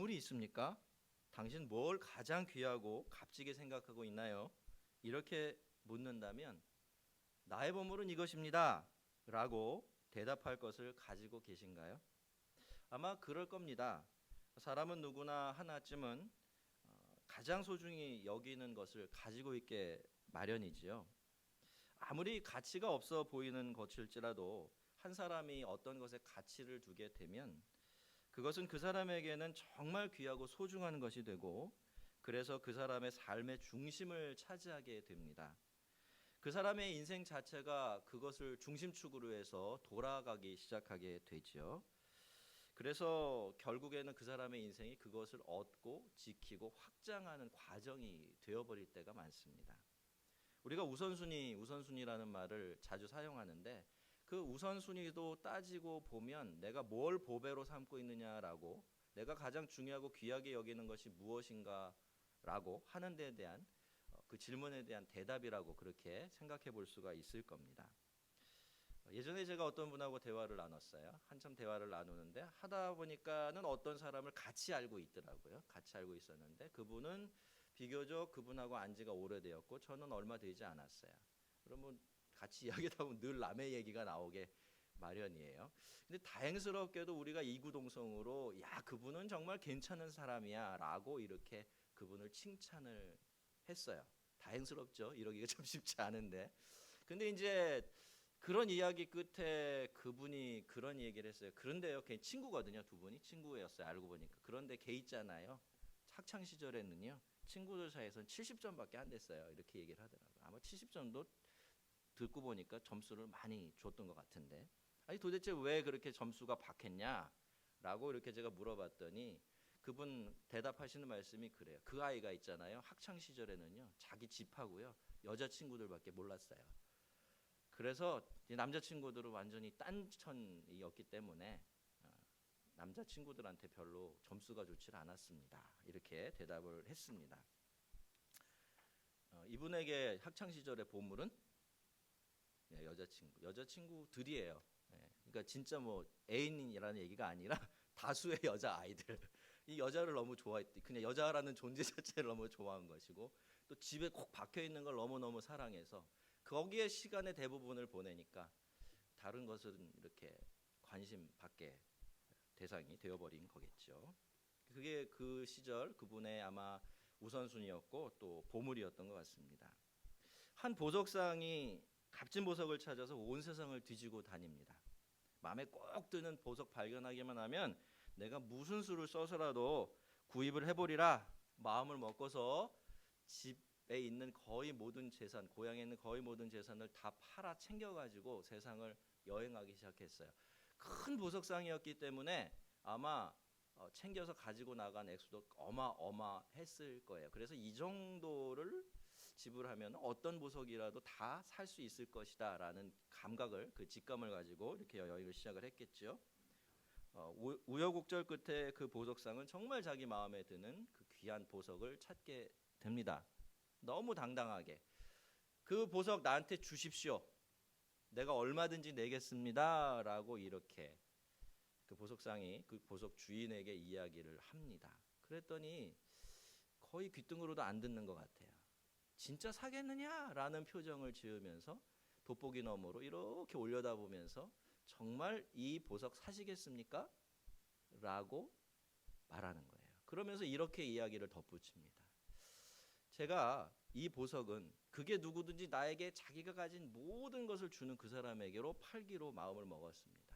보물이 있습니까? 당신 뭘 가장 귀하고 값지게 생각하고 있나요? 이렇게 묻는다면 나의 보물은 이것입니다 라고 대답할 것을 가지고 계신가요? 아마 그럴 겁니다. 사람은 누구나 하나쯤은 가장 소중히 여기는 것을 가지고 있게 마련이지요. 아무리 가치가 없어 보이는 것일지라도 한 사람이 어떤 것에 가치를 두게 되면 그것은 그 사람에게는 정말 귀하고 소중한 것이 되고, 그래서 그 사람의 삶의 중심을 차지하게 됩니다. 그 사람의 인생 자체가 그것을 중심축으로 해서 돌아가기 시작하게 되지요. 그래서 결국에는 그 사람의 인생이 그것을 얻고 지키고 확장하는 과정이 되어버릴 때가 많습니다. 우리가 우선순위라는 말을 자주 사용하는데, 그 우선순위도 따지고 보면 내가 뭘 보배로 삼고 있느냐라고, 내가 가장 중요하고 귀하게 여기는 것이 무엇인가라고 하는 데에 대한 그 질문에 대한 대답이라고 그렇게 생각해 볼 수가 있을 겁니다. 예전에 제가 어떤 분하고 대화를 나눴어요. 한참 대화를 나누는데 하다 보니까는 어떤 사람을 같이 알고 있더라고요. 같이 알고 있었는데 그분은 비교적 그분하고 안 지가 오래되었고 저는 얼마 되지 않았어요. 그러면 같이 이야기하다 보면 늘 남의 얘기가 나오게 마련이에요. 근데 다행스럽게도 우리가 이구동성으로 야 그분은 정말 괜찮은 사람이야 라고 이렇게 그분을 칭찬을 했어요. 다행스럽죠. 이러기가 좀 쉽지 않은데. 근데 이제 그런 이야기 끝에 그분이 그런 얘기를 했어요. 그런데요, 걔 친구거든요. 두 분이 친구였어요. 알고 보니까. 그런데 걔 있잖아요. 학창 시절에는요, 친구들 사이에서는 70점밖에 안 됐어요. 이렇게 얘기를 하더라고요. 아마 70점도 듣고 보니까 점수를 많이 줬던 것 같은데, 아니 도대체 왜 그렇게 점수가 박했냐라고 이렇게 제가 물어봤더니 그분 대답하시는 말씀이 그래요. 그 아이가 있잖아요. 학창 시절에는요, 자기 집하고요 여자친구들밖에 몰랐어요. 그래서 남자친구들은 완전히 딴천이었기 때문에 남자친구들한테 별로 점수가 좋지 않았습니다. 이렇게 대답을 했습니다. 이분에게 학창 시절의 보물은 여자친구들이에요. 그러니까 진짜 뭐 애인이라는 얘기가 아니라 다수의 여자 아이들. 이 여자를 너무 좋아했대. 그냥 여자라는 존재 자체를 너무 좋아한 것이고, 또 집에 꼭 박혀 있는 걸 너무너무 사랑해서 거기에 시간의 대부분을 보내니까 다른 것은 이렇게 관심 밖에 대상이 되어버린 거겠죠. 그게 그 시절 그분의 아마 우선순위였고 또 보물이었던 것 같습니다. 한 보석상이 값진 보석을 찾아서 온 세상을 뒤지고 다닙니다. 마음에 꼭 드는 보석 발견하기만 하면 내가 무슨 수를 써서라도 구입을 해보리라 마음을 먹고서 집에 있는 거의 모든 재산, 고향에 있는 거의 모든 재산을 다 팔아 챙겨가지고 세상을 여행하기 시작했어요. 큰 보석상이었기 때문에 아마 챙겨서 가지고 나간 액수도 어마어마했을 거예요. 그래서 이 정도를 지불하면 어떤 보석이라도 다 살 수 있을 것이다라는 감각을, 그 직감을 가지고 이렇게 여행을 시작을 했겠죠. 우여곡절 끝에 그 보석상은 정말 자기 마음에 드는 그 귀한 보석을 찾게 됩니다. 너무 당당하게 그 보석 나한테 주십시오. 내가 얼마든지 내겠습니다. 라고 이렇게 그 보석상이 그 보석 주인에게 이야기를 합니다. 그랬더니 거의 귓등으로도 안 듣는 것 같아요. 진짜 사겠느냐라는 표정을 지으면서 돋보기 너머로 이렇게 올려다보면서 정말 이 보석 사시겠습니까? 라고 말하는 거예요. 그러면서 이렇게 이야기를 덧붙입니다. 제가 이 보석은 그게 누구든지 나에게 자기가 가진 모든 것을 주는 그 사람에게로 팔기로 마음을 먹었습니다.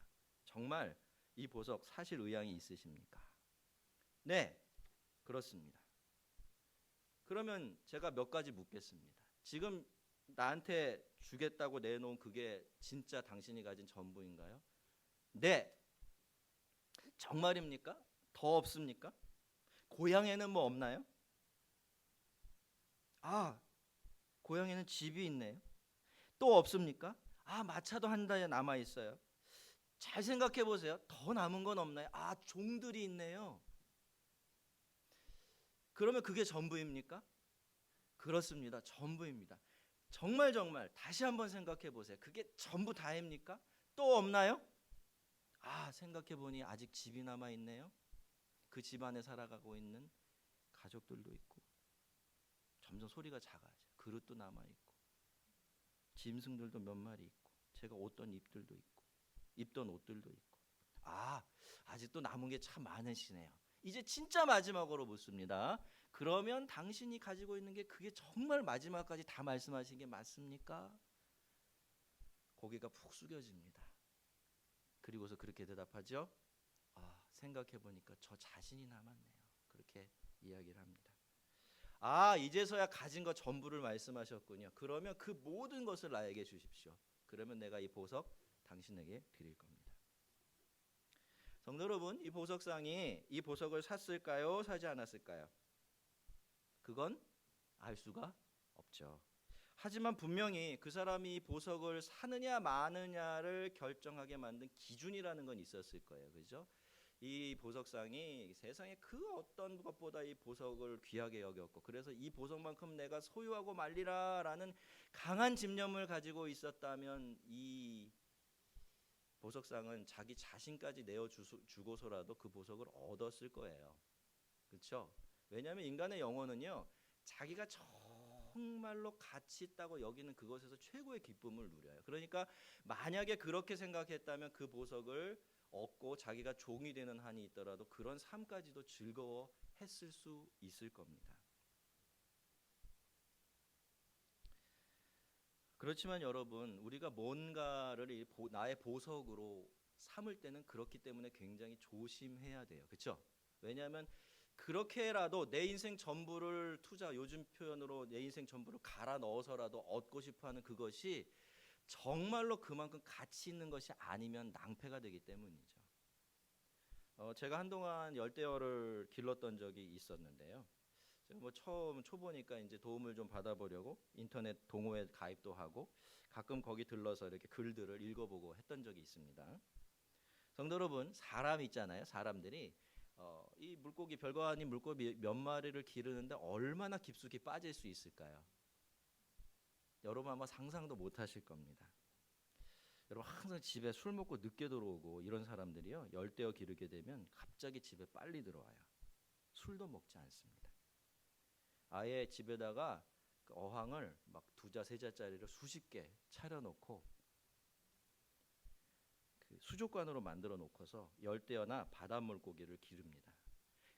정말 이 보석 사실 의향이 있으십니까? 네, 그렇습니다. 그러면 제가 몇 가지 묻겠습니다. 지금 나한테 주겠다고 내놓은 그게 진짜 당신이 가진 전부인가요? 네. 정말입니까? 더 없습니까? 고향에는 뭐 없나요? 아, 고향에는 집이 있네요. 또 없습니까? 아, 마차도 한 대 남아 있어요. 잘 생각해 보세요. 더 남은 건 없나요? 아, 종들이 있네요. 그러면 그게 전부입니까? 그렇습니다. 전부입니다. 정말 다시 한번 생각해 보세요. 그게 전부 다입니까? 또 없나요? 아, 생각해 보니 아직 집이 남아 있네요. 그 집안에 살아가고 있는 가족들도 있고 점점 소리가 작아져. 그릇도 남아있고 짐승들도 몇 마리 있고 제가 옷던 입들도 있고 입던 옷들도 있고 아직도 남은 게 참 많으시네요. 이제 진짜 마지막으로 묻습니다. 그러면 당신이 가지고 있는 게 그게 정말 마지막까지 다 말씀하신 게 맞습니까? 고개가 푹 숙여집니다. 그리고서 그렇게 대답하죠. 생각해보니까 저 자신이 남았네요. 그렇게 이야기를 합니다. 이제서야 가진 것 전부를 말씀하셨군요. 그러면 그 모든 것을 나에게 주십시오. 그러면 내가 이 보석 당신에게 드릴 겁니다. 성도 여러분, 이 보석상이 이 보석을 샀을까요? 사지 않았을까요? 그건 알 수가 없죠. 하지만 분명히 그 사람이 이 보석을 사느냐 마느냐를 결정하게 만든 기준이라는 건 있었을 거예요. 그죠? 이 보석상이 세상에 그 어떤 것보다 이 보석을 귀하게 여겼고, 그래서 이 보석만큼 내가 소유하고 말리라라는 강한 집념을 가지고 있었다면 이 보석상은 자기 자신까지 내어주고서라도 그 보석을 얻었을 거예요. 그렇죠? 왜냐하면 인간의 영혼은요, 자기가 정말로 가치 있다고 여기는 그것에서 최고의 기쁨을 누려요. 그러니까 만약에 그렇게 생각했다면 그 보석을 얻고 자기가 종이 되는 한이 있더라도 그런 삶까지도 즐거워했을 수 있을 겁니다. 그렇지만 여러분, 우리가 뭔가를 나의 보석으로 삼을 때는 그렇기 때문에 굉장히 조심해야 돼요. 그렇죠? 왜냐하면 그렇게라도 내 인생 전부를 요즘 표현으로 내 인생 전부를 갈아 넣어서라도 얻고 싶어하는 그것이 정말로 그만큼 가치 있는 것이 아니면 낭패가 되기 때문이죠. 제가 한동안 열대어를 길렀던 적이 있었는데요. 제가 처음 초보니까 이제 도움을 좀 받아보려고 인터넷 동호회 가입도 하고 가끔 거기 들러서 이렇게 글들을 읽어보고 했던 적이 있습니다. 성도 여러분, 사람 있잖아요. 사람들이 이 물고기, 별거 아닌 물고기 몇 마리를 기르는데 얼마나 깊숙이 빠질 수 있을까요? 여러분 아마 상상도 못 하실 겁니다. 여러분 항상 집에 술 먹고 늦게 들어오고 이런 사람들이요, 열대어 기르게 되면 갑자기 집에 빨리 들어와요. 술도 먹지 않습니다. 아예 집에다가 그 어항을 막 2자 3자짜리를 수십 개 차려놓고 그 수족관으로 만들어 놓고서 열대어나 바닷물고기를 기릅니다.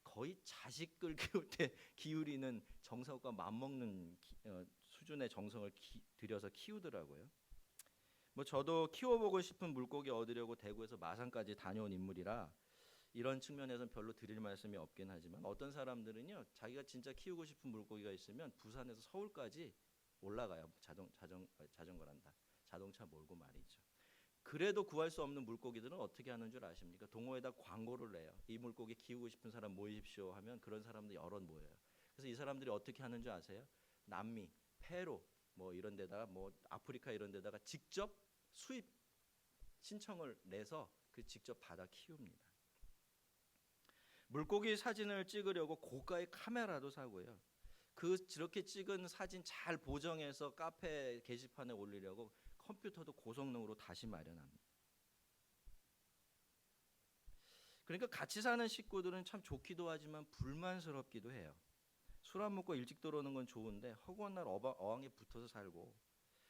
거의 자식을 키울 때 기울이는 정성과 맞먹는 수준의 정성을 들여서 키우더라고요. 저도 키워보고 싶은 물고기 얻으려고 대구에서 마산까지 다녀온 인물이라 이런 측면에서는 별로 드릴 말씀이 없긴 하지만, 어떤 사람들은요, 자기가 진짜 키우고 싶은 물고기가 있으면 부산에서 서울까지 올라가요. 자전거란다. 자동차 몰고 말이죠. 그래도 구할 수 없는 물고기들은 어떻게 하는 줄 아십니까? 동호회에다 광고를 내요. 이 물고기 키우고 싶은 사람 모이십시오 하면 그런 사람들 여럿 모여요. 그래서 이 사람들이 어떻게 하는 줄 아세요? 남미, 페루 이런 데다가 아프리카 이런 데다가 직접 수입 신청을 내서 직접 받아 키웁니다. 물고기 사진을 찍으려고 고가의 카메라도 사고요. 저렇게 찍은 사진 잘 보정해서 카페 게시판에 올리려고 컴퓨터도 고성능으로 다시 마련합니다. 그러니까 같이 사는 식구들은 참 좋기도 하지만 불만스럽기도 해요. 술 안 먹고 일찍 들어오는 건 좋은데 허구한 날 어항에 붙어서 살고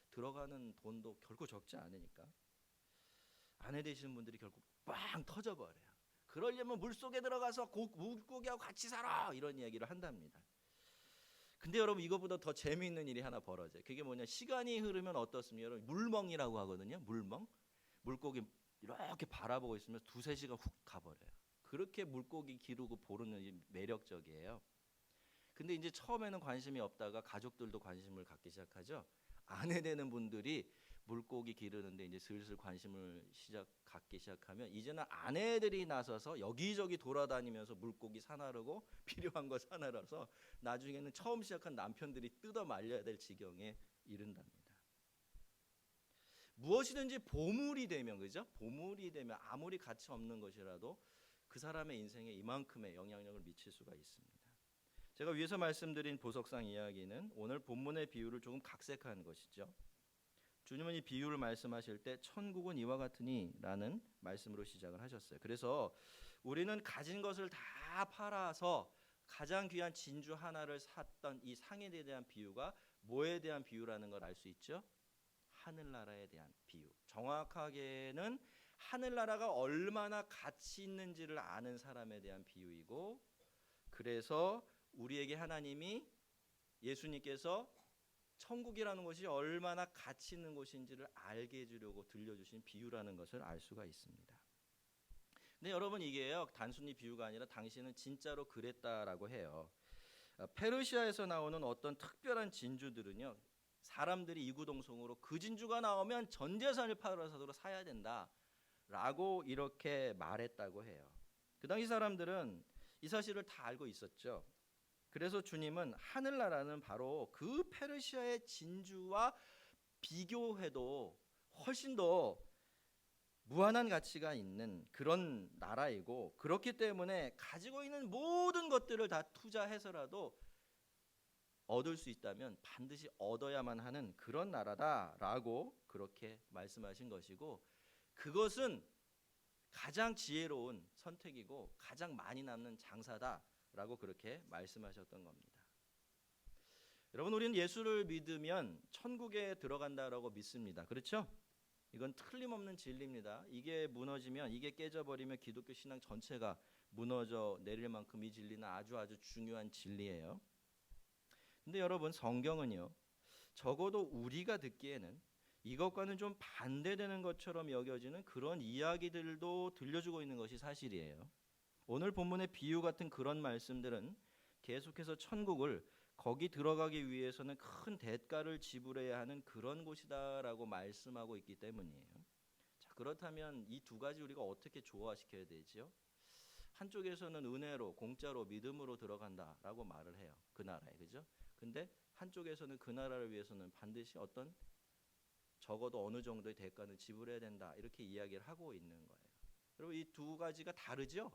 들어가는 돈도 결코 적지 않으니까 아내 되시는 분들이 결국 빵 터져버려요. 그러려면 물속에 들어가서 물고기하고 같이 살아, 이런 이야기를 한답니다. 근데 여러분, 이거보다 더 재미있는 일이 하나 벌어져요. 그게 뭐냐, 시간이 흐르면 어떻습니까? 여러분, 물멍이라고 하거든요. 물멍. 물고기 이렇게 바라보고 있으면 2-3시간 훅 가버려요. 그렇게 물고기 기르고 보는 매력적이에요. 근데 이제 처음에는 관심이 없다가 가족들도 관심을 갖기 시작하죠. 아내 되는 분들이 물고기 기르는데 이제 슬슬 관심을 갖기 시작하면 이제는 아내들이 나서서 여기저기 돌아다니면서 물고기 사나르고 필요한 거 사나라서 나중에는 처음 시작한 남편들이 뜯어 말려야 될 지경에 이른답니다. 무엇이든지 보물이 되면, 그죠? 보물이 되면 아무리 가치 없는 것이라도 그 사람의 인생에 이만큼의 영향력을 미칠 수가 있습니다. 제가 위에서 말씀드린 보석상 이야기는 오늘 본문의 비유를 조금 각색한 것이죠. 주님은 이 비유를 말씀하실 때 천국은 이와 같으니 라는 말씀으로 시작을 하셨어요. 그래서 우리는 가진 것을 다 다 팔아서 가장 귀한 진주 하나를 샀던 이 상인에 대한 비유가 뭐에 대한 비유라는 걸 알 수 있죠? 하늘나라에 대한 비유. 정확하게는 하늘나라가 얼마나 가치 있는지를 아는 사람에 대한 비유이고, 그래서 우리에게 하나님이, 예수님께서 천국이라는 곳이 얼마나 가치 있는 곳인지를 알게 해주려고 들려주신 비유라는 것을 알 수가 있습니다. 근데 여러분, 이게요 단순히 비유가 아니라 당신은 진짜로 그랬다라고 해요. 페르시아에서 나오는 어떤 특별한 진주들은요, 사람들이 이구동성으로 그 진주가 나오면 전 재산을 팔아서도 사야 된다라고 이렇게 말했다고 해요. 그 당시 사람들은 이 사실을 다 알고 있었죠. 그래서 주님은 하늘나라는 바로 그 페르시아의 진주와 비교해도 훨씬 더 무한한 가치가 있는 그런 나라이고, 그렇기 때문에 가지고 있는 모든 것들을 다 투자해서라도 얻을 수 있다면 반드시 얻어야만 하는 그런 나라다라고 그렇게 말씀하신 것이고, 그것은 가장 지혜로운 선택이고 가장 많이 남는 장사다라고 그렇게 말씀하셨던 겁니다. 여러분, 우리는 예수를 믿으면 천국에 들어간다라고 믿습니다. 그렇죠? 이건 틀림없는 진리입니다. 이게 무너지면, 이게 깨져버리면 기독교 신앙 전체가 무너져 내릴 만큼 이 진리는 아주 중요한 진리예요. 근데 여러분, 성경은요, 적어도 우리가 듣기에는 이것과는 좀 반대되는 것처럼 여겨지는 그런 이야기들도 들려주고 있는 것이 사실이에요. 오늘 본문의 비유 같은 그런 말씀들은 계속해서 천국을 거기 들어가기 위해서는 큰 대가를 지불해야 하는 그런 곳이다라고 말씀하고 있기 때문이에요. 자, 그렇다면 이 두 가지 우리가 어떻게 조화시켜야 되죠? 한쪽에서는 은혜로, 공짜로, 믿음으로 들어간다라고 말을 해요. 그 나라에, 그죠? 근데 한쪽에서는 그 나라를 위해서는 반드시 어떤, 적어도 어느 정도의 대가는 지불해야 된다, 이렇게 이야기를 하고 있는 거예요. 여러분, 이 두 가지가 다르죠?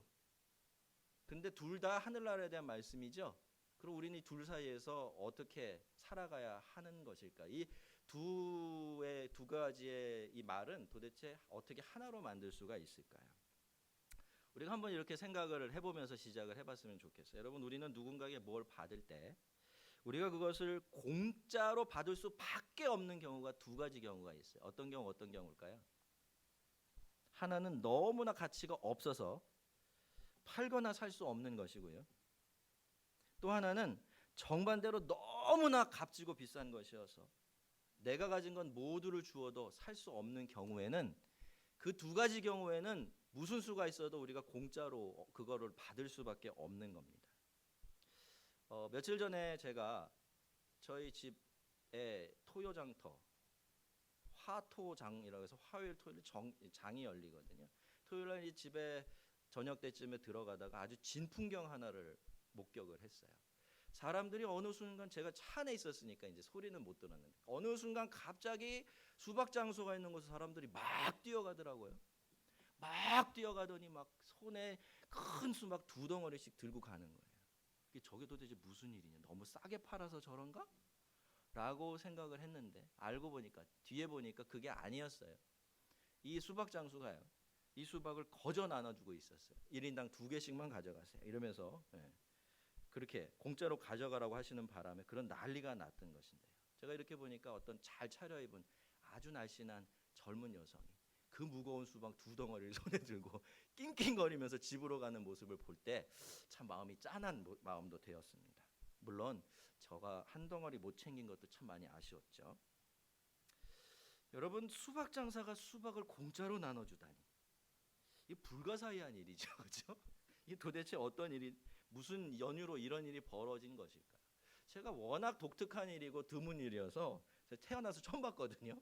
근데 둘 다 하늘나라에 대한 말씀이죠? 그럼 우리는 이 둘 사이에서 어떻게 살아가야 하는 것일까? 이 두 가지의 이 말은 도대체 어떻게 하나로 만들 수가 있을까요? 우리가 한번 이렇게 생각을 해보면서 시작을 해봤으면 좋겠어요. 여러분, 우리는 누군가에게 뭘 받을 때 우리가 그것을 공짜로 받을 수밖에 없는 경우가 두 가지 경우가 있어요. 어떤 경우일까요? 하나는 너무나 가치가 없어서 팔거나 살 수 없는 것이고요. 또 하나는 정반대로 너무나 값지고 비싼 것이어서 내가 가진 건 모두를 주어도 살 수 없는 경우에는, 그 두 가지 경우에는 무슨 수가 있어도 우리가 공짜로 그거를 받을 수밖에 없는 겁니다. 며칠 전에 제가 저희 집에 토요장터, 화토장이라고 해서 화요일 토요일 장이 열리거든요. 토요일날 이 집에 저녁 때쯤에 들어가다가 아주 진풍경 하나를 목격을 했어요. 사람들이 어느 순간, 제가 차 안에 있었으니까 이제 소리는 못 들었는데, 어느 순간 갑자기 수박 장소가 있는 곳에 사람들이 막 뛰어가더라고요. 막 뛰어가더니 막 손에 큰 수박 두 덩어리씩 들고 가는 거예요. 이게 저게 도대체 무슨 일이냐? 너무 싸게 팔아서 저런가? 라고 생각을 했는데, 알고 보니까, 뒤에 보니까 그게 아니었어요. 이 수박 장수가요, 이 수박을 거저 나눠주고 있었어요. 1인당 2개씩만 가져가세요, 이러면서 그렇게 공짜로 가져가라고 하시는 바람에 그런 난리가 났던 것인데요. 제가 이렇게 보니까 어떤 잘 차려입은 아주 날씬한 젊은 여성이 그 무거운 수박 두 덩어리를 손에 들고 낑낑거리면서 집으로 가는 모습을 볼 때 참 마음이 짠한 마음도 되었습니다. 물론 저가 한 덩어리 못 챙긴 것도 참 많이 아쉬웠죠. 여러분, 수박 장사가 수박을 공짜로 나눠주다니, 이 불가사의한 일이죠, 그렇죠? 이게 도대체 어떤 일이, 무슨 연유로 이런 일이 벌어진 것일까? 제가 워낙 독특한 일이고 드문 일이어서 태어나서 처음 봤거든요.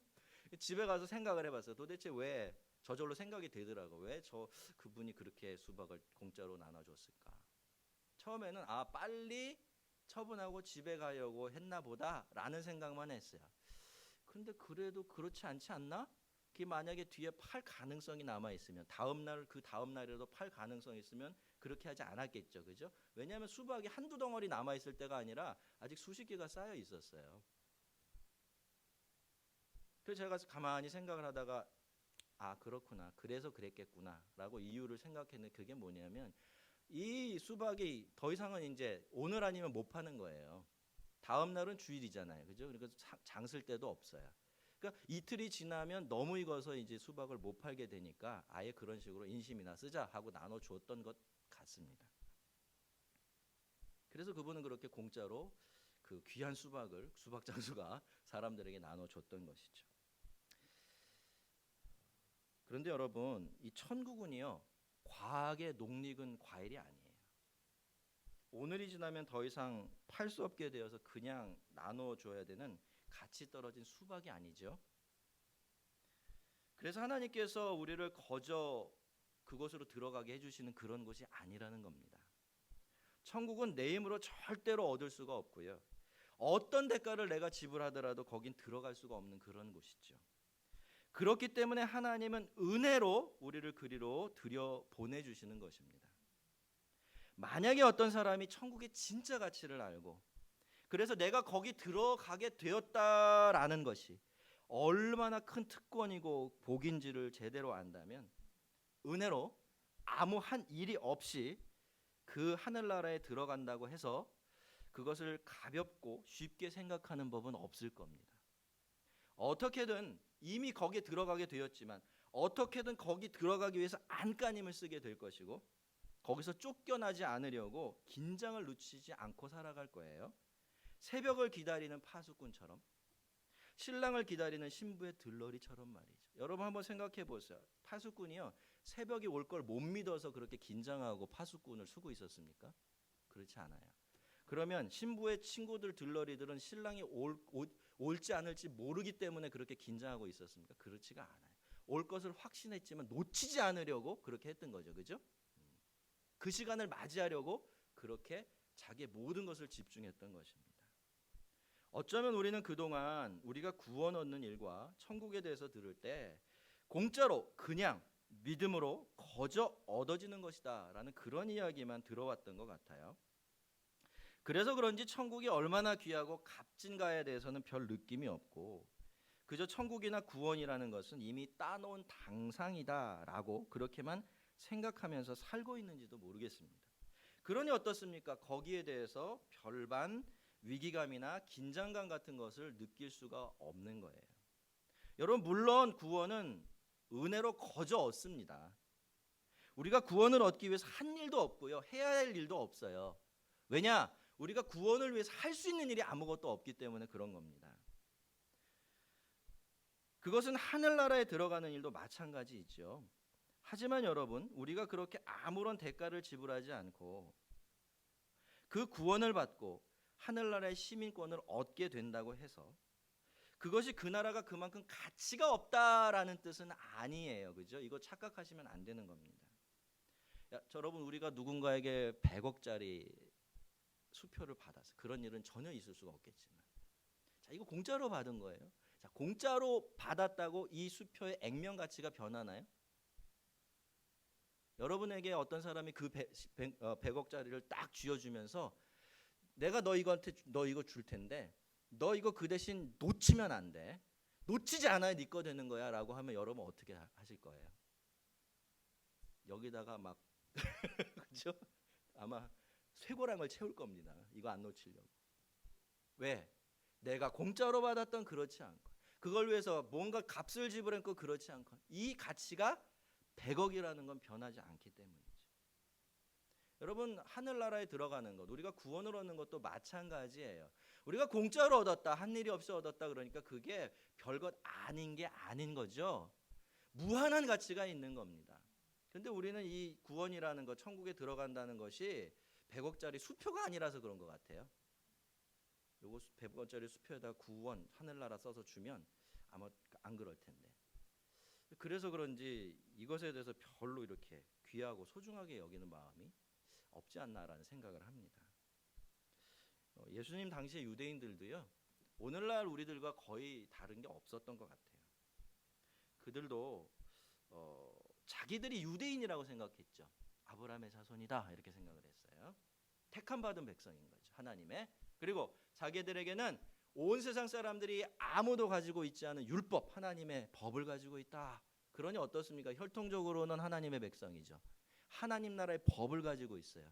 집에 가서 생각을 해봤어요. 도대체 왜, 저절로 생각이 되더라고. 왜 그분이 그렇게 수박을 공짜로 나눠줬을까? 처음에는 빨리 처분하고 집에 가려고 했나 보다라는 생각만 했어요. 그런데 그래도 그렇지 않지 않나? 그게 만약에 뒤에 팔 가능성이 남아 있으면, 그 다음 날에도 팔 가능성이 있으면 그렇게 하지 않았겠죠, 그죠? 왜냐하면 수박이 한두 덩어리 남아 있을 때가 아니라 아직 수십 개가 쌓여 있었어요. 그래서 제가 가만히 생각을 하다가, 그렇구나, 그래서 그랬겠구나라고 이유를 생각했는데, 그게 뭐냐면 이 수박이 더 이상은 이제 오늘 아니면 못 파는 거예요. 다음 날은 주일이잖아요, 그죠? 그러니까 장 쓸 데도 없어요. 그러니까 이틀이 지나면 너무 익어서 이제 수박을 못 팔게 되니까 아예 그런 식으로 인심이나 쓰자 하고 나눠 주었던 것 같습니다. 그래서 그분은 그렇게 공짜로 그 귀한 수박을 수박 장수가 사람들에게 나눠 줬던 것이죠. 그런데 여러분, 이 천국은요, 과하게 녹익은 과일이 아니에요. 오늘이 지나면 더 이상 팔 수 없게 되어서 그냥 나눠 줘야 되는 가치 떨어진 수박이 아니죠. 그래서 하나님께서 우리를 거저 그곳으로 들어가게 해주시는 그런 곳이 아니라는 겁니다. 천국은 내 힘으로 절대로 얻을 수가 없고요. 어떤 대가를 내가 지불하더라도 거긴 들어갈 수가 없는 그런 곳이죠. 그렇기 때문에 하나님은 은혜로 우리를 그리로 들여 보내주시는 것입니다. 만약에 어떤 사람이 천국의 진짜 가치를 알고 그래서 내가 거기 들어가게 되었다라는 것이 얼마나 큰 특권이고 복인지를 제대로 안다면 은혜로 아무 한 일이 없이 그 하늘나라에 들어간다고 해서 그것을 가볍고 쉽게 생각하는 법은 없을 겁니다. 어떻게든 이미 거기에 들어가게 되었지만 어떻게든 거기 들어가기 위해서 안간힘을 쓰게 될 것이고 거기서 쫓겨나지 않으려고 긴장을 늦추지 않고 살아갈 거예요. 새벽을 기다리는 파수꾼처럼, 신랑을 기다리는 신부의 들러리처럼 말이죠. 여러분 한번 생각해 보세요. 파수꾼이요, 새벽이 올 걸 못 믿어서 그렇게 긴장하고 파수꾼을 쓰고 있었습니까? 그렇지 않아요. 그러면 신부의 친구들 들러리들은 신랑이 올지 않을지 모르기 때문에 그렇게 긴장하고 있었습니까? 그렇지가 않아요. 올 것을 확신했지만 놓치지 않으려고 그렇게 했던 거죠. 그죠? 그 시간을 맞이하려고 그렇게 자기의 모든 것을 집중했던 것입니다. 어쩌면 우리는 그동안 우리가 구원 얻는 일과 천국에 대해서 들을 때 공짜로 그냥 믿음으로 거저 얻어지는 것이다 라는 그런 이야기만 들어왔던 것 같아요. 그래서 그런지 천국이 얼마나 귀하고 값진가에 대해서는 별 느낌이 없고 그저 천국이나 구원이라는 것은 이미 따놓은 당상이다라고 그렇게만 생각하면서 살고 있는지도 모르겠습니다. 그러니 어떻습니까? 거기에 대해서 별반 위기감이나 긴장감 같은 것을 느낄 수가 없는 거예요. 여러분 물론 구원은 은혜로 거저 얻습니다. 우리가 구원을 얻기 위해서 한 일도 없고요. 해야 할 일도 없어요. 왜냐? 우리가 구원을 위해서 할 수 있는 일이 아무것도 없기 때문에 그런 겁니다. 그것은 하늘나라에 들어가는 일도 마찬가지이죠. 하지만 여러분, 우리가 그렇게 아무런 대가를 지불하지 않고 그 구원을 받고 하늘나라의 시민권을 얻게 된다고 해서 그것이 그 나라가 그만큼 가치가 없다라는 뜻은 아니에요. 그죠? 이거 착각하시면 안 되는 겁니다. 여러분 우리가 누군가에게 100억짜리 수표를 받아서 그런 일은 전혀 있을 수가 없겠지만 자, 이거 공짜로 받은 거예요. 자, 공짜로 받았다고 이 수표의 액면 가치가 변하나요? 여러분에게 어떤 사람이 그 100억짜리를 딱 쥐어주면서 내가 너 이거 줄 텐데 너 이거 그 대신 놓치면 안 돼. 놓치지 않아야 네 거 되는 거야 라고 하면 여러분 어떻게 하실 거예요? 여기다가 막 그렇죠? 아마 쇠고랑을 채울 겁니다. 이거 안 놓치려고. 왜? 내가 공짜로 받았던 그렇지 않고 그걸 위해서 뭔가 값을 지불했고 그렇지 않고 이 가치가 100억이라는 건 변하지 않기 때문이죠. 여러분 하늘나라에 들어가는 것 우리가 구원을 얻는 것도 마찬가지예요. 우리가 공짜로 얻었다 한 일이 없이 얻었다 그러니까 그게 별것 아닌 게 아닌 거죠. 무한한 가치가 있는 겁니다. 그런데 우리는 이 구원이라는 것 천국에 들어간다는 것이 100억짜리 수표가 아니라서 그런 것 같아요. 요거 100억짜리 수표에다 구원 하늘나라 써서 주면 아마 안 그럴 텐데. 그래서 그런지 이것에 대해서 별로 이렇게 귀하고 소중하게 여기는 마음이 없지 않나라는 생각을 합니다. 예수님 당시의 유대인들도요. 오늘날 우리들과 거의 다른 게 없었던 것 같아요. 그들도 자기들이 유대인이라고 생각했죠. 아브라함의 자손이다 이렇게 생각을 했어요. 택함 받은 백성인 거죠. 하나님의. 그리고 자기들에게는 온 세상 사람들이 아무도 가지고 있지 않은 율법 하나님의 법을 가지고 있다. 그러니 어떻습니까? 혈통적으로는 하나님의 백성이죠. 하나님 나라의 법을 가지고 있어요.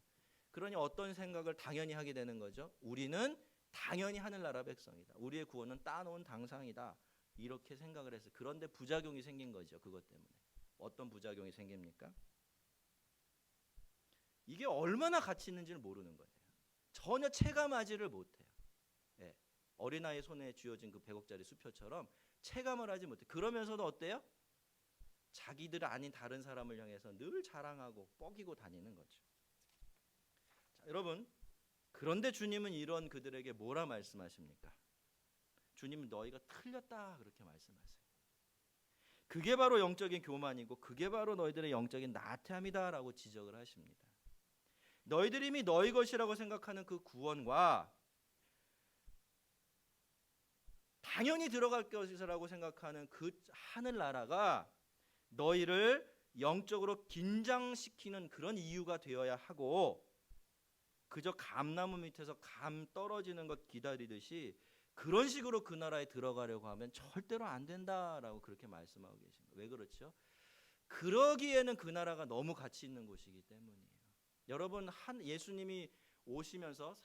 그러니 어떤 생각을 당연히 하게 되는 거죠. 우리는 당연히 하늘나라 백성이다. 우리의 구원은 따놓은 당상이다. 이렇게 생각을 했어요. 그런데 부작용이 생긴 거죠. 그것 때문에. 어떤 부작용이 생깁니까? 이게 얼마나 가치 있는지를 모르는 거예요. 전혀 체감하지를 못해요. 예. 어린아이 손에 쥐어진 그 100억짜리 수표처럼 체감을 하지 못해요. 그러면서도 어때요? 자기들 아닌 다른 사람을 향해서 늘 자랑하고 뻐기고 다니는 거죠. 자, 여러분, 그런데 주님은 이런 그들에게 뭐라 말씀하십니까? 주님은 너희가 틀렸다 그렇게 말씀하세요. 그게 바로 영적인 교만이고 그게 바로 너희들의 영적인 나태함이다라고 지적을 하십니다. 너희들이 이미 너희 것이라고 생각하는 그 구원과 당연히 들어갈 것이라고 생각하는 그 하늘나라가 너희를 영적으로 긴장시키는 그런 이유가 되어야 하고, 그저 감나무 밑에서 감 떨어지는 것 기다리듯이 그런 식으로 그 나라에 들어가려고 하면 절대로 안 된다라고 그렇게 말씀하고 계신 거예요. 왜 그렇죠? 그러기에는 그 나라가 너무 가치 있는 곳이기 때문이에요. 여러분, 예수님이 오시면서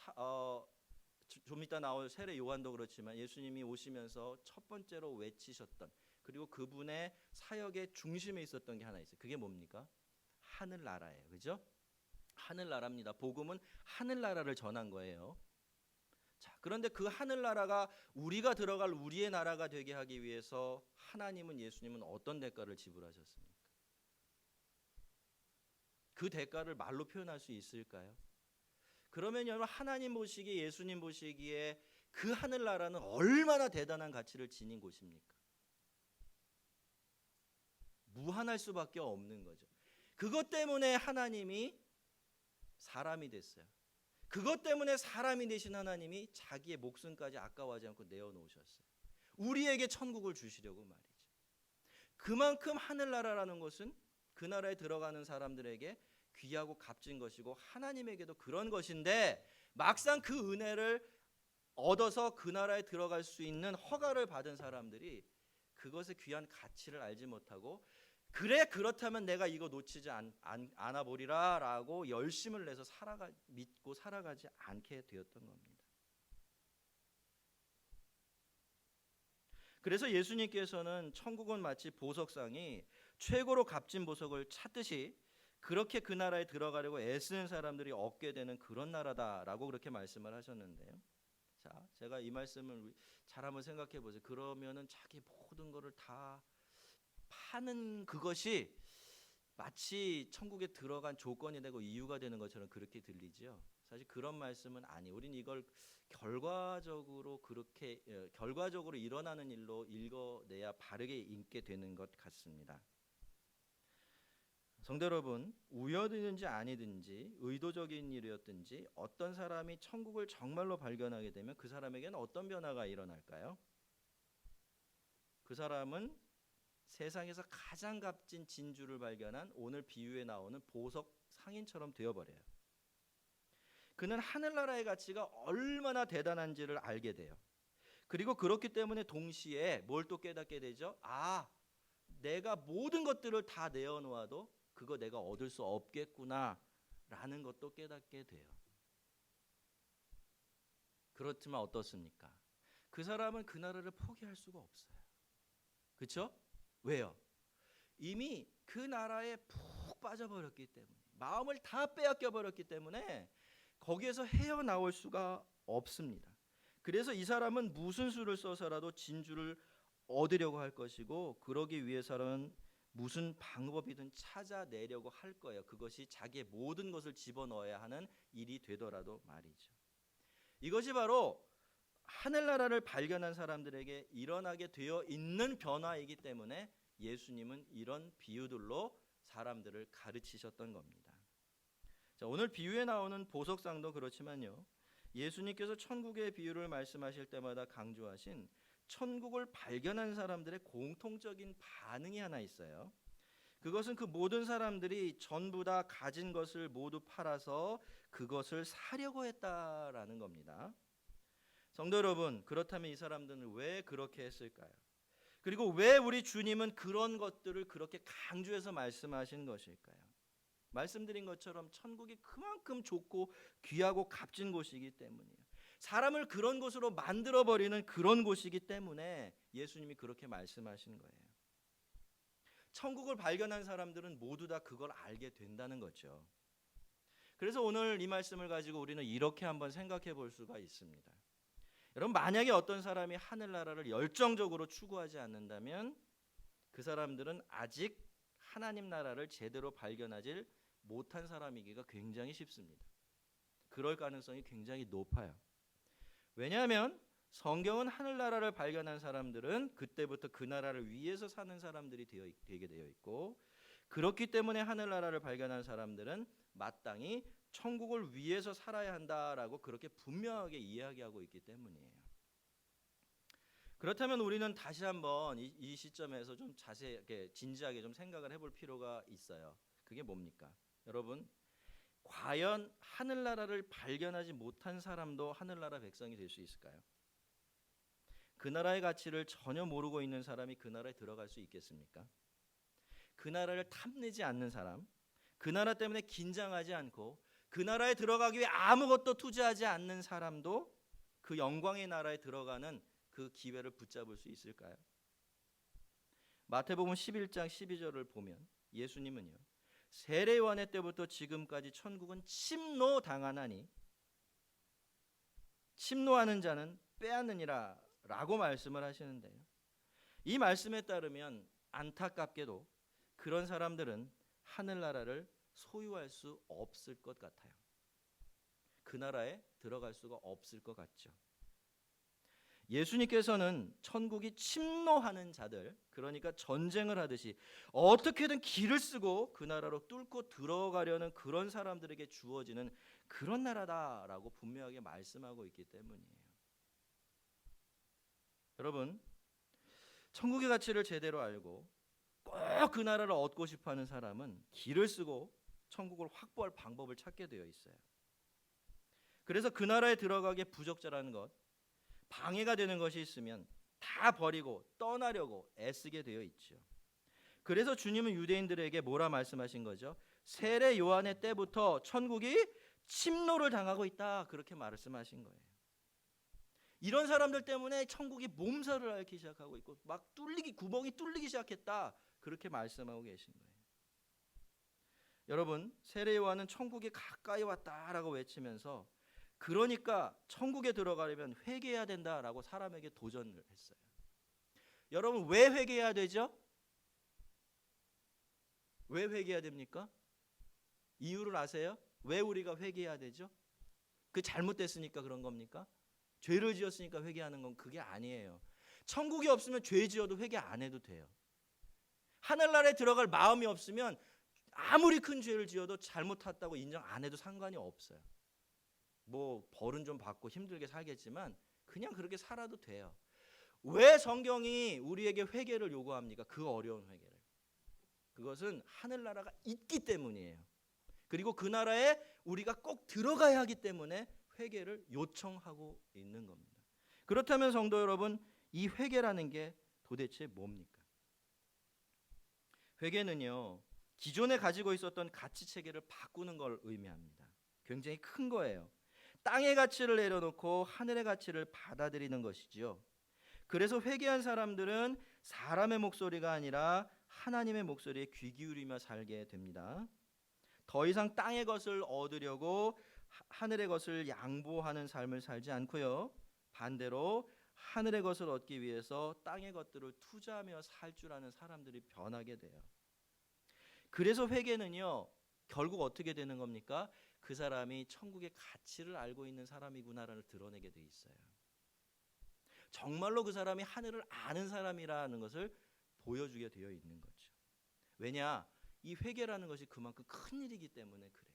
좀 이따 나올 세례 요한도 그렇지만 예수님이 오시면서 첫 번째로 외치셨던, 그리고 그분의 사역의 중심에 있었던 게 하나 있어요. 그게 뭡니까? 하늘나라예요. 그죠? 하늘나라입니다. 복음은 하늘나라를 전한 거예요. 자, 그런데 그 하늘나라가 우리가 들어갈 우리의 나라가 되게 하기 위해서 하나님은, 예수님은 어떤 대가를 지불하셨습니까? 그 대가를 말로 표현할 수 있을까요? 그러면 여러분, 하나님 보시기에, 예수님 보시기에 그 하늘나라는 얼마나 대단한 가치를 지닌 곳입니까? 무한할 수밖에 없는 거죠. 그것 때문에 하나님이 사람이 됐어요. 그것 때문에 사람이 되신 하나님이 자기의 목숨까지 아까워하지 않고 내어놓으셨어요. 우리에게 천국을 주시려고 말이죠. 그만큼 하늘나라라는 것은 그 나라에 들어가는 사람들에게 귀하고 값진 것이고 하나님에게도 그런 것인데, 막상 그 은혜를 얻어서 그 나라에 들어갈 수 있는 허가를 받은 사람들이 그것의 귀한 가치를 알지 못하고, 그래 그렇다면 내가 이거 놓치지 않아 보리라 라고 열심을 내서 믿고 살아가지 않게 되었던 겁니다. 그래서 예수님께서는 천국은 마치 보석상이 최고로 값진 보석을 찾듯이 그렇게 그 나라에 들어가려고 애쓰는 사람들이 얻게 되는 그런 나라다라고 그렇게 말씀을 하셨는데요. 자, 제가 이 말씀을 잘 한번 생각해 보세요. 그러면은 자기 모든 것을 다 파는 그것이 마치 천국에 들어간 조건이 되고 이유가 되는 것처럼 그렇게 들리죠. 사실 그런 말씀은 아니에요. 우리는 이걸 결과적으로 일어나는 일로 읽어내야 바르게 읽게 되는 것 같습니다. 성도 여러분, 우연이든지 아니든지 의도적인 일이었든지 어떤 사람이 천국을 정말로 발견하게 되면 그 사람에게는 어떤 변화가 일어날까요? 그 사람은 세상에서 가장 값진 진주를 발견한 오늘 비유에 나오는 보석 상인처럼 되어버려요. 그는 하늘나라의 가치가 얼마나 대단한지를 알게 돼요. 그리고 그렇기 때문에 동시에 뭘 또 깨닫게 되죠? 아, 내가 모든 것들을 다 내어놓아도 그거 내가 얻을 수 없겠구나 라는 것도 깨닫게 돼요. 그렇지만 어떻습니까? 그 사람은 그 나라를 포기할 수가 없어요. 그렇죠? 왜요? 이미 그 나라에 푹 빠져버렸기 때문에, 마음을 다 빼앗겨 버렸기 때문에 거기에서 헤어나올 수가 없습니다. 그래서 이 사람은 무슨 수를 써서라도 진주를 얻으려고 할 것이고, 그러기 위해서는 무슨 방법이든 찾아내려고 할 거예요. 그것이 자기의 모든 것을 집어넣어야 하는 일이 되더라도 말이죠. 이것이 바로 하늘나라를 발견한 사람들에게 일어나게 되어 있는 변화이기 때문에 예수님은 이런 비유들로 사람들을 가르치셨던 겁니다. 자, 오늘 비유에 나오는 보석상도 그렇지만요, 예수님께서 천국의 비유를 말씀하실 때마다 강조하신 천국을 발견한 사람들의 공통적인 반응이 하나 있어요. 그것은 그 모든 사람들이 전부 다 가진 것을 모두 팔아서 그것을 사려고 했다라는 겁니다. 성도 여러분, 그렇다면 이 사람들은 왜 그렇게 했을까요? 그리고 왜 우리 주님은 그런 것들을 그렇게 강조해서 말씀하신 것일까요? 말씀드린 것처럼 천국이 그만큼 좋고 귀하고 값진 곳이기 때문이에요. 사람을 그런 곳으로 만들어버리는 그런 곳이기 때문에 예수님이 그렇게 말씀하신 거예요. 천국을 발견한 사람들은 모두 다 그걸 알게 된다는 거죠. 그래서 오늘 이 말씀을 가지고 우리는 이렇게 한번 생각해 볼 수가 있습니다. 여러분, 만약에 어떤 사람이 하늘나라를 열정적으로 추구하지 않는다면 그 사람들은 아직 하나님 나라를 제대로 발견하지 못한 사람이기가 굉장히 쉽습니다. 그럴 가능성이 굉장히 높아요. 왜냐하면 성경은 하늘나라를 발견한 사람들은 그때부터 그 나라를 위해서 사는 사람들이 되게 되어 있고, 그렇기 때문에 하늘나라를 발견한 사람들은 마땅히 천국을 위해서 살아야 한다라고 그렇게 분명하게 이야기하고 있기 때문이에요. 그렇다면 우리는 다시 한번 이 시점에서 좀 자세하게 진지하게 좀 생각을 해볼 필요가 있어요. 그게 뭡니까? 여러분, 과연 하늘나라를 발견하지 못한 사람도 하늘나라 백성이 될 수 있을까요? 그 나라의 가치를 전혀 모르고 있는 사람이 그 나라에 들어갈 수 있겠습니까? 그 나라를 탐내지 않는 사람, 그 나라 때문에 긴장하지 않고 그 나라에 들어가기 위해 아무것도 투자하지 않는 사람도 그 영광의 나라에 들어가는 그 기회를 붙잡을 수 있을까요? 마태복음 11장 12절을 보면 예수님은요, 세례 요한의 때부터 지금까지 천국은 침노당하나니 침노하는 자는 빼앗느니라 라고 말씀을 하시는데요, 이 말씀에 따르면 안타깝게도 그런 사람들은 하늘나라를 소유할 수 없을 것 같아요. 그 나라에 들어갈 수가 없을 것 같죠. 예수님께서는 천국이 침노하는 자들, 그러니까 전쟁을 하듯이 어떻게든 길을 쓰고 그 나라로 뚫고 들어가려는 그런 사람들에게 주어지는 그런 나라다라고 분명하게 말씀하고 있기 때문이에요. 여러분, 천국의 가치를 제대로 알고 꼭 그 나라를 얻고 싶어하는 사람은 길을 쓰고 천국을 확보할 방법을 찾게 되어 있어요. 그래서 그 나라에 들어가기에 부적절한 것, 방해가 되는 것이 있으면 다 버리고 떠나려고 애쓰게 되어 있죠. 그래서 주님은 유대인들에게 뭐라 말씀하신 거죠? 세례 요한의 때부터 천국이 침노를 당하고 있다, 그렇게 말씀하신 거예요. 이런 사람들 때문에 천국이 몸살을 앓기 시작하고 있고 막 구멍이 뚫리기 시작했다, 그렇게 말씀하고 계신 거예요. 여러분, 세례 요한은 천국이 가까이 왔다라고 외치면서 그러니까 천국에 들어가려면 회개해야 된다라고 사람에게 도전을 했어요. 여러분, 왜 회개해야 되죠? 왜 회개해야 됩니까? 이유를 아세요? 왜 우리가 회개해야 되죠? 그 잘못됐으니까 그런 겁니까? 죄를 지었으니까 회개하는 건 그게 아니에요. 천국이 없으면 죄 지어도 회개 안 해도 돼요. 하늘나라에 들어갈 마음이 없으면 아무리 큰 죄를 지어도 잘못했다고 인정 안 해도 상관이 없어요. 뭐 벌은 좀 받고 힘들게 살겠지만 그냥 그렇게 살아도 돼요. 왜 성경이 우리에게 회개를 요구합니까? 그 어려운 회개를. 그것은 하늘나라가 있기 때문이에요. 그리고 그 나라에 우리가 꼭 들어가야 하기 때문에 회개를 요청하고 있는 겁니다. 그렇다면 성도 여러분, 이 회개라는 게 도대체 뭡니까? 회개는요, 기존에 가지고 있었던 가치 체계를 바꾸는 걸 의미합니다. 굉장히 큰 거예요. 땅의 가치를 내려놓고 하늘의 가치를 받아들이는 것이지요. 그래서 회개한 사람들은 사람의 목소리가 아니라 하나님의 목소리에 귀 기울이며 살게 됩니다. 더 이상 땅의 것을 얻으려고 하늘의 것을 양보하는 삶을 살지 않고요, 반대로 하늘의 것을 얻기 위해서 땅의 것들을 투자하며 살 줄 아는 사람들이 변하게 돼요. 그래서 회개는요, 결국 어떻게 되는 겁니까? 그 사람이 천국의 가치를 알고 있는 사람이구나를 드러내게 돼 있어요. 정말로 그 사람이 하늘을 아는 사람이라는 것을 보여주게 되어 있는 거죠. 왜냐? 이 회개라는 것이 그만큼 큰 일이기 때문에 그래요.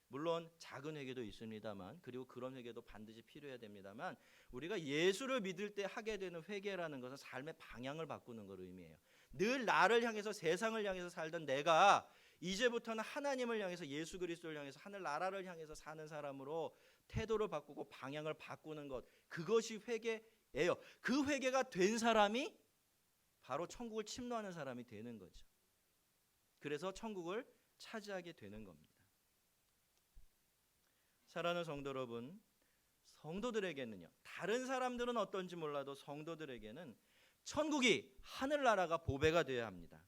물론 작은 회개도 있습니다만, 그리고 그런 회개도 반드시 필요해야 됩니다만, 우리가 예수를 믿을 때 하게 되는 회개라는 것은 삶의 방향을 바꾸는 걸 의미해요. 늘 나를 향해서, 세상을 향해서 살던 내가 이제부터는 하나님을 향해서, 예수 그리스도를 향해서, 하늘 나라를 향해서 사는 사람으로 태도를 바꾸고 방향을 바꾸는 것, 그것이 회개예요. 그 회개가 된 사람이 바로 천국을 침노하는 사람이 되는 거죠. 그래서 천국을 차지하게 되는 겁니다. 사랑하는 성도 여러분, 성도들에게는요, 다른 사람들은 어떤지 몰라도 성도들에게는 천국이 하늘나라가 보배가 되어야 합니다.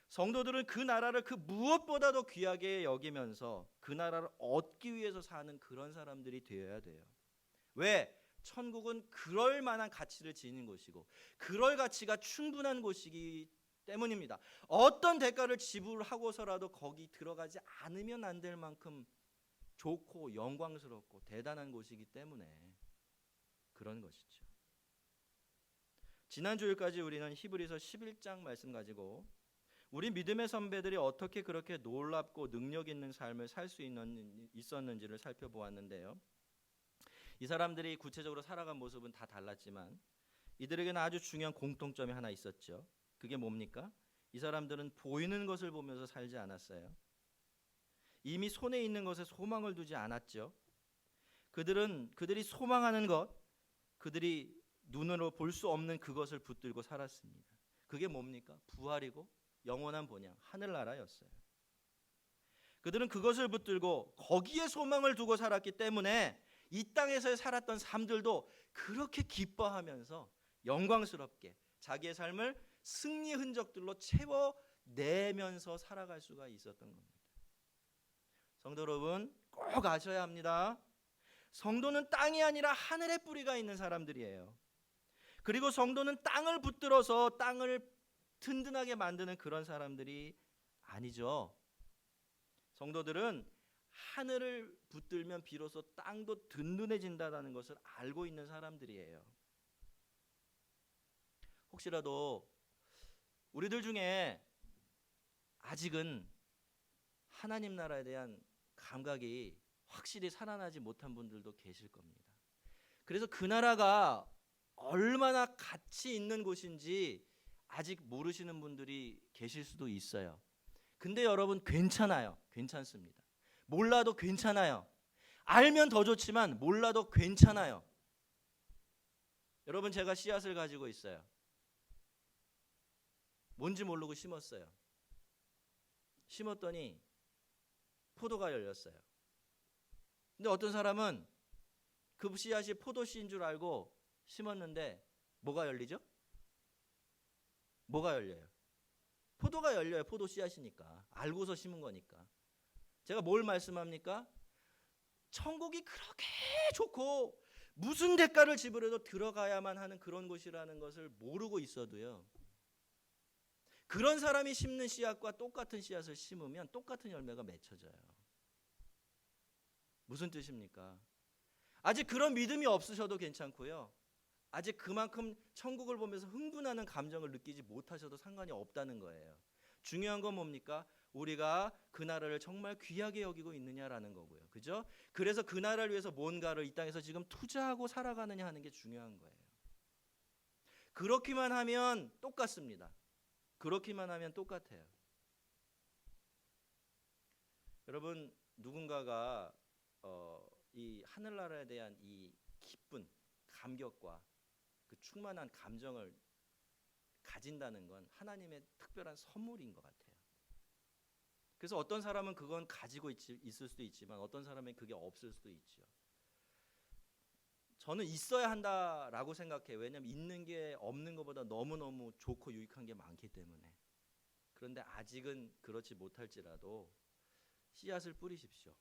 성도들은 그 나라를 그 무엇보다도 귀하게 여기면서 그 나라를 얻기 위해서 사는 그런 사람들이 되어야 돼요. 왜? 천국은 그럴 만한 가치를 지닌 곳이고 그럴 가치가 충분한 곳이기 때문입니다. 어떤 대가를 지불하고서라도 거기 들어가지 않으면 안 될 만큼 좋고 영광스럽고 대단한 곳이기 때문에 그런 것이죠. 지난 주일까지 우리는 히브리서 11장 말씀 가지고 우리 믿음의 선배들이 어떻게 그렇게 놀랍고 능력 있는 삶을 살 수 있었는지를 살펴보았는데요. 이 사람들이 구체적으로 살아간 모습은 다 달랐지만 이들에게는 아주 중요한 공통점이 하나 있었죠. 그게 뭡니까? 이 사람들은 보이는 것을 보면서 살지 않았어요. 이미 손에 있는 것에 소망을 두지 않았죠. 그들이 소망하는 것, 그들이 눈으로 볼 수 없는 그것을 붙들고 살았습니다. 그게 뭡니까? 부활이고 영원한 본향, 하늘나라였어요. 그들은 그것을 붙들고 거기에 소망을 두고 살았기 때문에 이 땅에서 살았던 삶들도 그렇게 기뻐하면서 영광스럽게 자기의 삶을 승리 흔적들로 채워내면서 살아갈 수가 있었던 겁니다. 성도 여러분, 꼭 아셔야 합니다. 성도는 땅이 아니라 하늘의 뿌리가 있는 사람들이에요. 그리고 성도는 땅을 붙들어서 땅을 든든하게 만드는 그런 사람들이 아니죠. 성도들은 하늘을 붙들면 비로소 땅도 든든해진다는 것을 알고 있는 사람들이에요. 혹시라도 우리들 중에 아직은 하나님 나라에 대한 감각이 확실히 살아나지 못한 분들도 계실 겁니다. 그래서 그 나라가 얼마나 가치 있는 곳인지 아직 모르시는 분들이 계실 수도 있어요. 근데 여러분, 괜찮아요. 괜찮습니다. 몰라도 괜찮아요. 알면 더 좋지만 몰라도 괜찮아요. 여러분, 제가 씨앗을 가지고 있어요. 뭔지 모르고 심었어요. 심었더니 포도가 열렸어요. 근데 어떤 사람은 그 씨앗이 포도씨인 줄 알고 심었는데 뭐가 열리죠? 뭐가 열려요? 포도가 열려요. 포도 씨앗이니까. 알고서 심은 거니까. 제가 뭘 말씀합니까? 천국이 그렇게 좋고 무슨 대가를 지불해도 들어가야만 하는 그런 곳이라는 것을 모르고 있어도요, 그런 사람이 심는 씨앗과 똑같은 씨앗을 심으면 똑같은 열매가 맺혀져요. 무슨 뜻입니까? 아직 그런 믿음이 없으셔도 괜찮고요, 아직 그만큼 천국을 보면서 흥분하는 감정을 느끼지 못하셔도 상관이 없다는 거예요. 중요한 건 뭡니까? 우리가 그 나라를 정말 귀하게 여기고 있느냐라는 거고요. 그죠? 그래서 그 나라를 위해서 뭔가를 이 땅에서 지금 투자하고 살아가느냐 하는 게 중요한 거예요. 그렇기만 하면 똑같습니다. 그렇기만 하면 똑같아요. 여러분, 누군가가 이 하늘나라에 대한 이 기쁜 감격과 그 충만한 감정을 가진다는 건 하나님의 특별한 선물인 것 같아요. 그래서 어떤 사람은 그건 가지고 있을 수도 있지만 어떤 사람은 그게 없을 수도 있죠. 저는 있어야 한다라고 생각해요. 왜냐하면 있는 게 없는 것보다 너무너무 좋고 유익한 게 많기 때문에. 그런데 아직은 그렇지 못할지라도 씨앗을 뿌리십시오.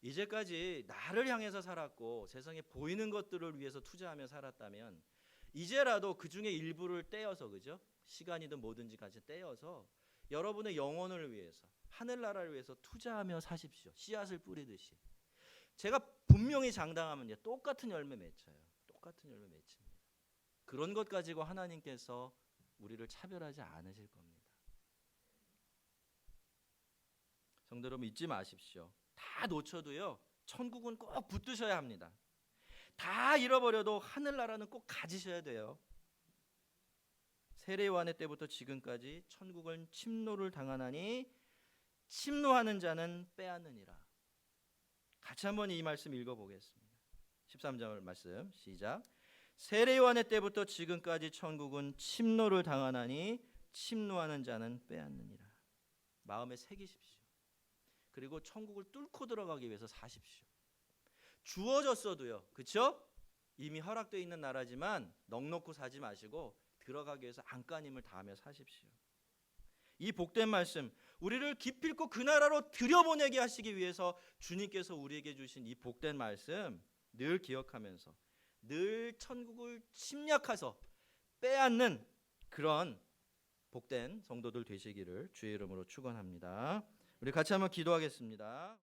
이제까지 나를 향해서 살았고 세상에 보이는 것들을 위해서 투자하며 살았다면 이제라도 그 중에 일부를 떼어서, 그죠? 시간이든 뭐든지 같이 떼어서 여러분의 영혼을 위해서, 하늘나라를 위해서 투자하며 사십시오. 씨앗을 뿌리듯이. 제가 분명히 장담하면 똑같은 열매 맺혀요. 똑같은 열매 맺힙니다. 그런 것 가지고 하나님께서 우리를 차별하지 않으실 겁니다. 성도 여러분, 잊지 마십시오. 다 놓쳐도요, 천국은 꼭 붙드셔야 합니다. 다 잃어버려도 하늘나라는 꼭 가지셔야 돼요. 세례 요한의 때부터 지금까지 천국은 침노를 당하나니 침노하는 자는 빼앗느니라. 같이 한번 이 말씀 읽어보겠습니다. 13절 말씀 시작. 세례 요한의 때부터 지금까지 천국은 침노를 당하나니 침노하는 자는 빼앗느니라. 마음에 새기십시오. 그리고 천국을 뚫고 들어가기 위해서 사십시오. 주어졌어도요. 그렇죠? 이미 허락되어 있는 나라지만 넋놓고 사지 마시고 들어가기 위해서 안간힘을 다하며 사십시오. 이 복된 말씀, 우리를 기필코 그 나라로 들여보내게 하시기 위해서 주님께서 우리에게 주신 이 복된 말씀 늘 기억하면서 늘 천국을 침략해서 빼앗는 그런 복된 성도들 되시기를 주의 이름으로 축원합니다. 우리 같이 한번 기도하겠습니다.